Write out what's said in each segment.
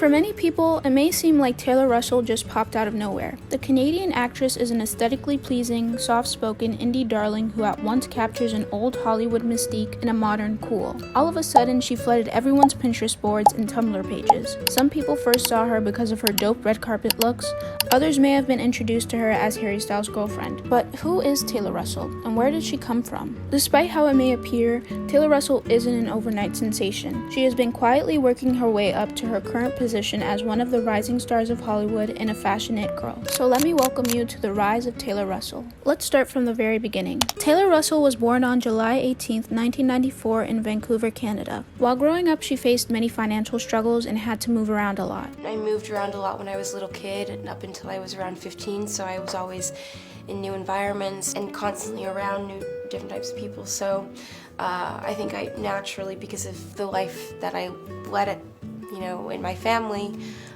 For many people, it may seem like Taylor Russell just popped out of nowhere. The Canadian actress is an aesthetically pleasing, soft-spoken indie darling who at once captures an old Hollywood mystique and a modern cool. All of a sudden, she flooded everyone's Pinterest boards and Tumblr pages. Some people first saw her because of her dope red carpet looks. Others may have been introduced to her as Harry Styles' girlfriend. But who is Taylor Russell, and where did she come from? Despite how it may appear, Taylor Russell isn't an overnight sensation. She has been quietly working her way up to her current position as one of the rising stars of Hollywood and a fashionate girl. So let me welcome you to the rise of Taylor Russell. Let's start from the very beginning. Taylor Russell was born on July 18, 1994 in Vancouver, Canada. While growing up, she faced many financial struggles and had to move around a lot. I moved around a lot when I was a little kid and up until I was around 15, so I was always in new environments and constantly around new different types of people. So I think I naturally, because of the life that I led in my family,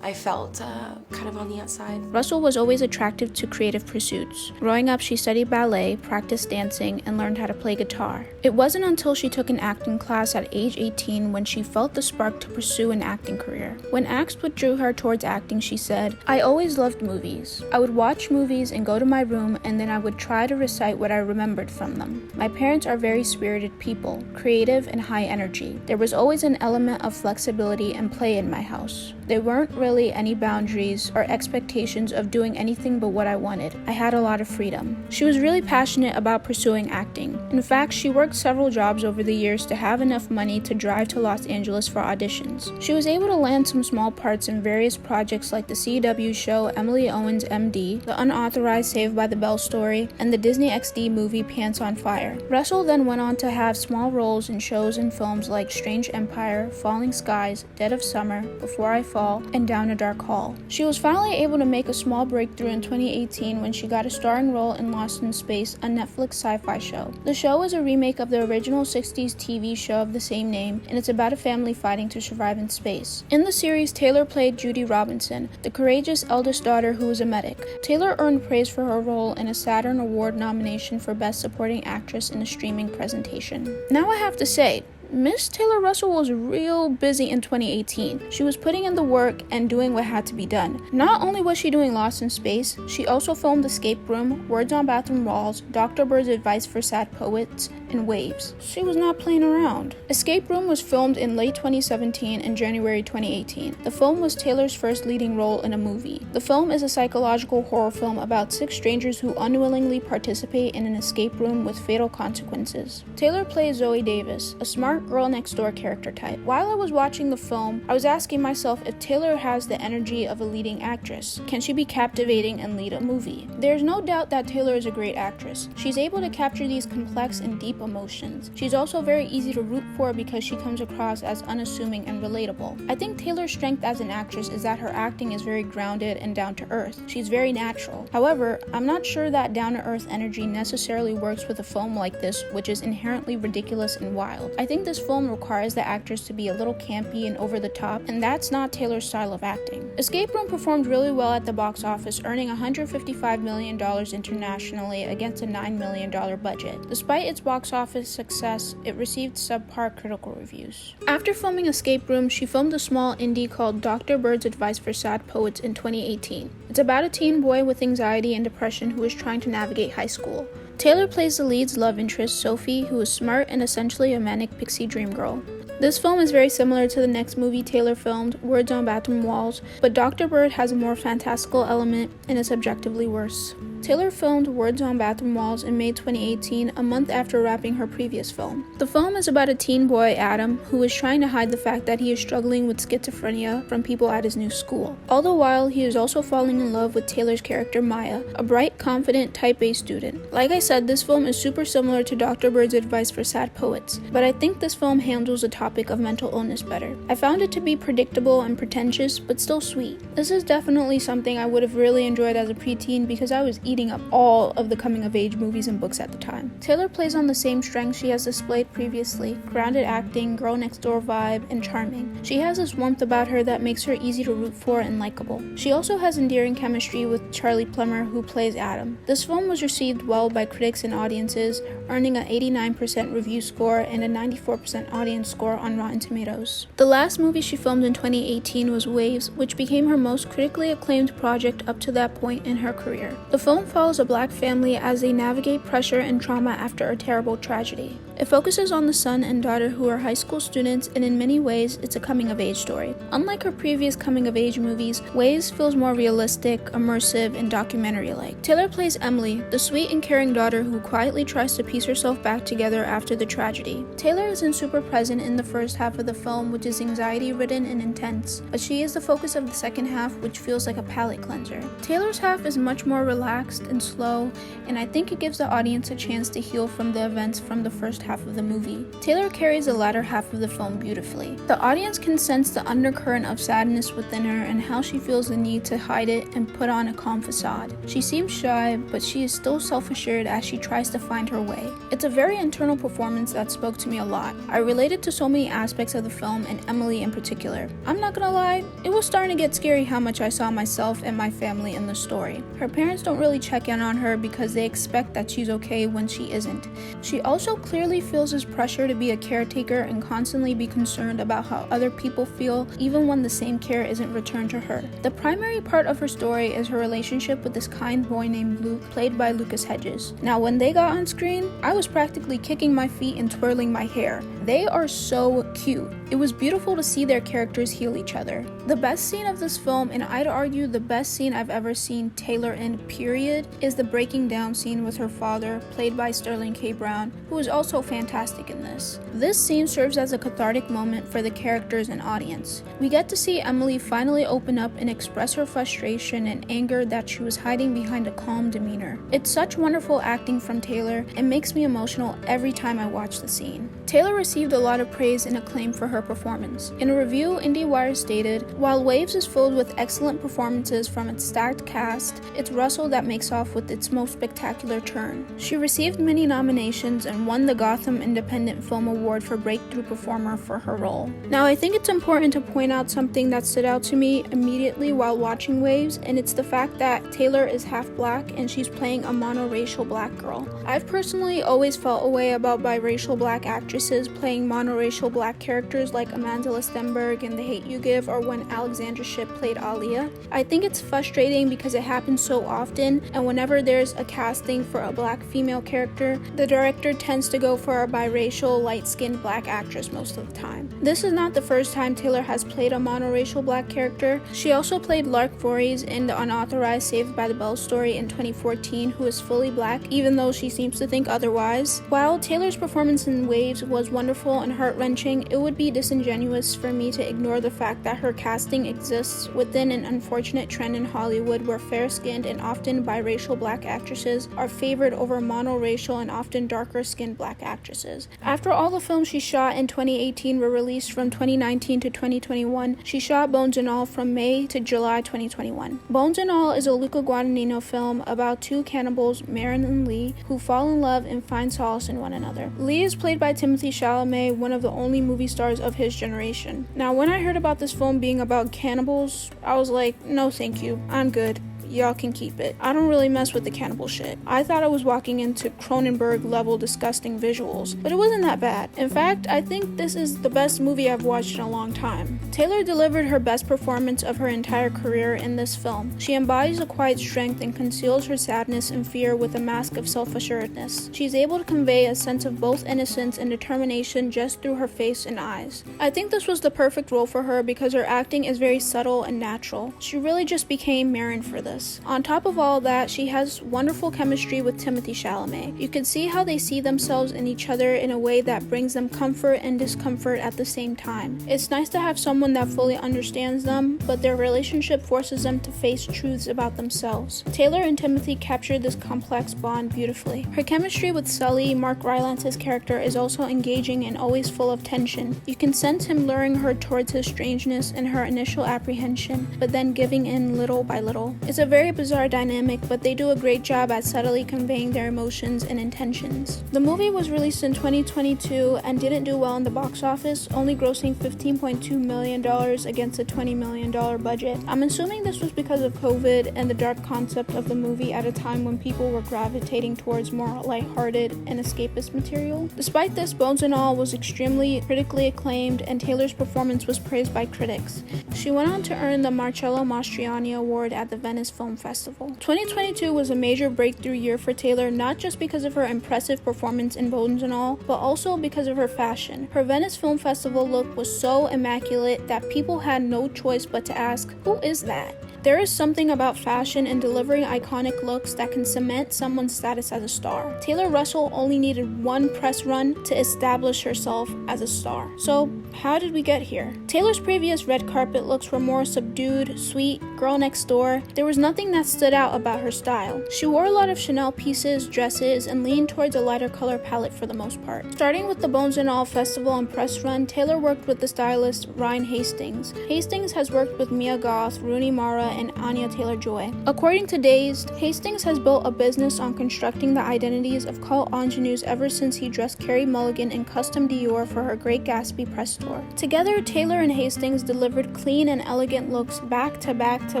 I felt kind of on the outside. Russell was always attracted to creative pursuits. Growing up, she studied ballet, practiced dancing, and learned how to play guitar. It wasn't until she took an acting class at age 18 when she felt the spark to pursue an acting career. When asked what drew her towards acting, she said, "I always loved movies. I would watch movies and go to my room, and then I would try to recite what I remembered from them. My parents are very spirited people, creative and high energy. There was always an element of flexibility and play in my house. There weren't really any boundaries or expectations of doing anything but what I wanted. I had a lot of freedom." She was really passionate about pursuing acting. In fact, she worked several jobs over the years to have enough money to drive to Los Angeles for auditions. She was able to land some small parts in various projects like the CW show Emily Owens MD, the unauthorized Saved by the Bell story, and the Disney XD movie Pants on Fire. Russell then went on to have small roles in shows and films like Strange Empire, Falling Skies, Dead of Summer, Before I Fall, and Down a Dark Hall. She was finally able to make a small breakthrough in 2018 when she got a starring role in Lost in Space, a Netflix sci-fi show. The show is a remake of the original 60s TV show of the same name, and it's about a family fighting to survive in space. In the series, Taylor played Judy Robinson, the courageous eldest daughter who was a medic. Taylor earned praise for her role in a Saturn Award nomination for Best Supporting Actress in a Streaming Presentation. Now I have to say, Miss Taylor Russell was real busy in 2018. She was putting in the work and doing what had to be done. Not only was she doing Lost in Space, she also filmed Escape Room, Words on Bathroom Walls, Dr. Bird's Advice for Sad Poets, and Waves. She was not playing around. Escape Room was filmed in late 2017 and January 2018. The film was Taylor's first leading role in a movie. The film is a psychological horror film about 6 strangers who unwillingly participate in an escape room with fatal consequences. Taylor plays Zoe Davis, a smart girl next door character type. While I was watching the film, I was asking myself if Taylor has the energy of a leading actress. Can she be captivating and lead a movie? There's no doubt that Taylor is a great actress. She's able to capture these complex and deep emotions. She's also very easy to root for because she comes across as unassuming and relatable. I think Taylor's strength as an actress is that her acting is very grounded and down to earth. She's very natural. However, I'm not sure that down to earth energy necessarily works with a film like this, which is inherently ridiculous and wild. I think this film requires the actors to be a little campy and over the top, and that's not Taylor's style of acting. Escape Room performed really well at the box office, earning $155 million internationally against a $9 million budget. Despite its box office success, it received subpar critical reviews. After filming Escape Room, she filmed a small indie called Dr. Bird's Advice for Sad Poets in 2018. It's about a teen boy with anxiety and depression who is trying to navigate high school. Taylor plays the lead's love interest, Sophie, who is smart and essentially a manic pixie dream girl. This film is very similar to the next movie Taylor filmed, Words on Bathroom Walls, but Dr. Bird has a more fantastical element and is objectively worse. Taylor filmed Words on Bathroom Walls in May 2018, a month after wrapping her previous film. The film is about a teen boy, Adam, who is trying to hide the fact that he is struggling with schizophrenia from people at his new school. All the while, he is also falling in love with Taylor's character, Maya, a bright, confident, type-A student. Like I said, this film is super similar to Dr. Bird's Advice for Sad Poets, but I think this film handles the topic of mental illness better. I found it to be predictable and pretentious, but still sweet. This is definitely something I would have really enjoyed as a preteen because I was eating up all of the coming-of-age movies and books at the time. Taylor plays on the same strengths she has displayed previously: grounded acting, girl-next-door vibe, and charming. She has this warmth about her that makes her easy to root for and likable. She also has endearing chemistry with Charlie Plummer, who plays Adam. This film was received well by critics and audiences, earning an 89% review score and a 94% audience score on Rotten Tomatoes. The last movie she filmed in 2018 was Waves, which became her most critically acclaimed project up to that point in her career. The film follows a black family as they navigate pressure and trauma after a terrible tragedy. It focuses on the son and daughter who are high school students, and in many ways, it's a coming-of-age story. Unlike her previous coming-of-age movies, Waves feels more realistic, immersive, and documentary-like. Taylor plays Emily, the sweet and caring daughter who quietly tries to piece herself back together after the tragedy. Taylor isn't super present in the first half of the film, which is anxiety-ridden and intense, but she is the focus of the second half, which feels like a palate cleanser. Taylor's half is much more relaxed and slow, and I think it gives the audience a chance to heal from the events from the first half of the movie. Taylor carries the latter half of the film beautifully. The audience can sense the undercurrent of sadness within her and how she feels the need to hide it and put on a calm facade. She seems shy, but she is still self-assured as she tries to find her way. It's a very internal performance that spoke to me a lot. I related to so many aspects of the film and Emily in particular. I'm not gonna lie, it was starting to get scary how much I saw myself and my family in the story. Her parents don't really check in on her because they expect that she's okay when she isn't. She also clearly feels this pressure to be a caretaker and constantly be concerned about how other people feel, even when the same care isn't returned to her. The primary part of her story is her relationship with this kind boy named Luke, played by Lucas Hedges. Now, when they got on screen, I was practically kicking my feet and twirling my hair. They are so cute. It was beautiful to see their characters heal each other. The best scene of this film, and I'd argue the best scene I've ever seen Taylor in, period, is the breaking down scene with her father, played by Sterling K. Brown, who is also fantastic in this. This scene serves as a cathartic moment for the characters and audience. We get to see Emily finally open up and express her frustration and anger that she was hiding behind a calm demeanor. It's such wonderful acting from Taylor and makes me emotional every time I watch the scene. Taylor received a lot of praise and acclaim for her performance. In a review, IndieWire stated, "While Waves is filled with excellent performances from its stacked cast, it's Russell that makes off with its most spectacular turn." She received many nominations and won the Gotham Independent Film Award for Breakthrough Performer for her role. Now, I think it's important to point out something that stood out to me immediately while watching Waves, and it's the fact that Taylor is half black and she's playing a monoracial black girl. I've personally always felt a way about biracial black actresses playing monoracial black characters like Amanda Lestenberg in The Hate U Give, or when Alexandra Shipp played Aaliyah. I think it's frustrating because it happens so often, and whenever there's a casting for a black female character, the director tends to go for a biracial, light-skinned black actress most of the time. This is not the first time Taylor has played a monoracial black character. She also played Lark Voorhees in the unauthorized Saved by the Bell story in 2014, who is fully black, even though she seems to think otherwise. While Taylor's performance in Waves was wonderful and heart-wrenching, it would be disingenuous for me to ignore the fact that her casting exists within an unfortunate trend in Hollywood where fair-skinned and often biracial black actresses are favored over monoracial and often darker-skinned black actresses. After all the films she shot in 2018 were released from 2019 to 2021, she shot Bones and All from May to July 2021. Bones and All is a Luca Guadagnino film about two cannibals, Marin and Lee, who fall in love and find solace in one another. Lee is played by Timothee Chalamet, one of the only movie stars of his generation. Now, when I heard about this film being about cannibals, I was like, no thank you, I'm good. Y'all can keep it. I don't really mess with the cannibal shit. I thought I was walking into Cronenberg level disgusting visuals, but it wasn't that bad. In fact, I think this is the best movie I've watched in a long time. Taylor delivered her best performance of her entire career in this film. She embodies a quiet strength and conceals her sadness and fear with a mask of self-assuredness. She's able to convey a sense of both innocence and determination just through her face and eyes. I think this was the perfect role for her because her acting is very subtle and natural. She really just became Marin for this. On top of all that, she has wonderful chemistry with Timothée Chalamet. You can see how they see themselves in each other in a way that brings them comfort and discomfort at the same time. It's nice to have someone that fully understands them, but their relationship forces them to face truths about themselves. Taylor and Timothée captured this complex bond beautifully. Her chemistry with Sully, Mark Rylance's character, is also engaging and always full of tension. You can sense him luring her towards his strangeness and her initial apprehension, but then giving in little by little. It's a very bizarre dynamic, but they do a great job at subtly conveying their emotions and intentions. The movie was released in 2022 and didn't do well in the box office, only grossing $15.2 million against a $20 million budget. I'm assuming this was because of COVID and the dark concept of the movie at a time when people were gravitating towards more lighthearted and escapist material. Despite this, Bones and All was extremely critically acclaimed, and Taylor's performance was praised by critics. She went on to earn the Marcello Mastroianni Award at the Venice Film Festival. 2022 was a major breakthrough year for Taylor, not just because of her impressive performance in Bones and All, but also because of her fashion. Her Venice Film Festival look was so immaculate that people had no choice but to ask, "Who is that?" There is something about fashion and delivering iconic looks that can cement someone's status as a star. Taylor Russell only needed one press run to establish herself as a star. So, how did we get here? Taylor's previous red carpet looks were more subdued, sweet, girl next door. There was nothing that stood out about her style. She wore a lot of Chanel pieces, dresses, and leaned towards a lighter color palette for the most part. Starting with the Bones and All festival and press run, Taylor worked with the stylist Ryan Hastings. Hastings has worked with Mia Goth, Rooney Mara, and Anya Taylor-Joy. According to Dazed, Hastings has built a business on constructing the identities of cult ingenues ever since he dressed Carey Mulligan in custom Dior for her Great Gatsby press tour. Together, Taylor and Hastings delivered clean and elegant looks back to back to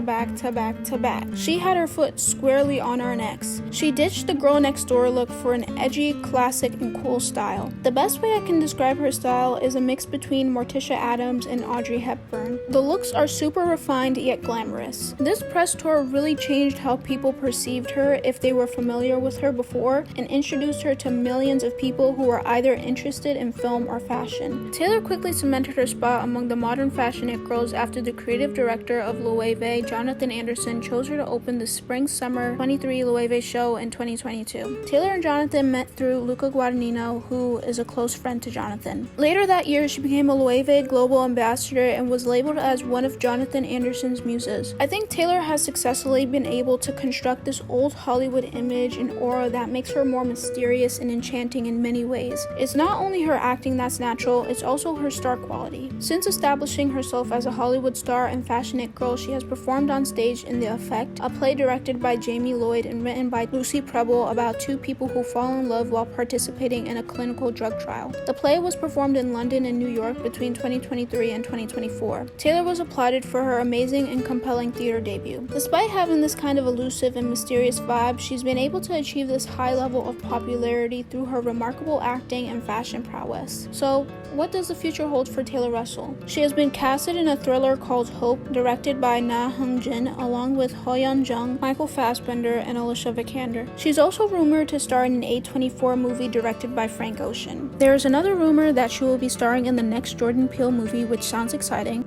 back to back to back. She had her foot squarely on our necks. She ditched the girl next door look for an edgy, classic, and cool style. The best way I can describe her style is a mix between Morticia Addams and Audrey Hepburn. The looks are super refined yet glamorous. This press tour really changed how people perceived her if they were familiar with her before, and introduced her to millions of people who were either interested in film or fashion. Taylor quickly cemented her spot among the modern fashion it girls after the creative director of Loewe, Jonathan Anderson, chose her to open the Spring-Summer 23 Loewe show in 2022. Taylor and Jonathan met through Luca Guadagnino, who is a close friend to Jonathan. Later that year, she became a Loewe global ambassador and was labeled as one of Jonathan Anderson's muses. I think Taylor has successfully been able to construct this old Hollywood image and aura that makes her more mysterious and enchanting in many ways. It's not only her acting that's natural, it's also her star quality. Since establishing herself as a Hollywood star and fashion it girl, she has performed on stage in The Effect, a play directed by Jamie Lloyd and written by Lucy Preble about two people who fall in love while participating in a clinical drug trial. The play was performed in London and New York between 2023 and 2024. Taylor was applauded for her amazing and compelling theater debut. Despite having this kind of elusive and mysterious vibe, she's been able to achieve this high level of popularity through her remarkable acting and fashion prowess. So, what does the future hold for Taylor Russell? She has been casted in a thriller called Hope, directed by Na Hung-jin, along with Ho Yeon-jung, Michael Fassbender, and Alicia Vikander. She's also rumored to star in an A24 movie directed by Frank Ocean. There is another rumor that she will be starring in the next Jordan Peele movie, which sounds exciting.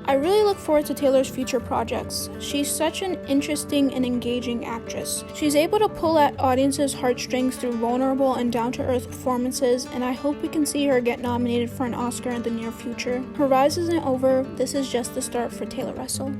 I really look forward to Taylor's future projects. She's such an interesting and engaging actress. She's able to pull at audiences' heartstrings through vulnerable and down-to-earth performances, and I hope we can see her get nominated for an Oscar in the near future. Her rise isn't over, this is just the start for Taylor Russell.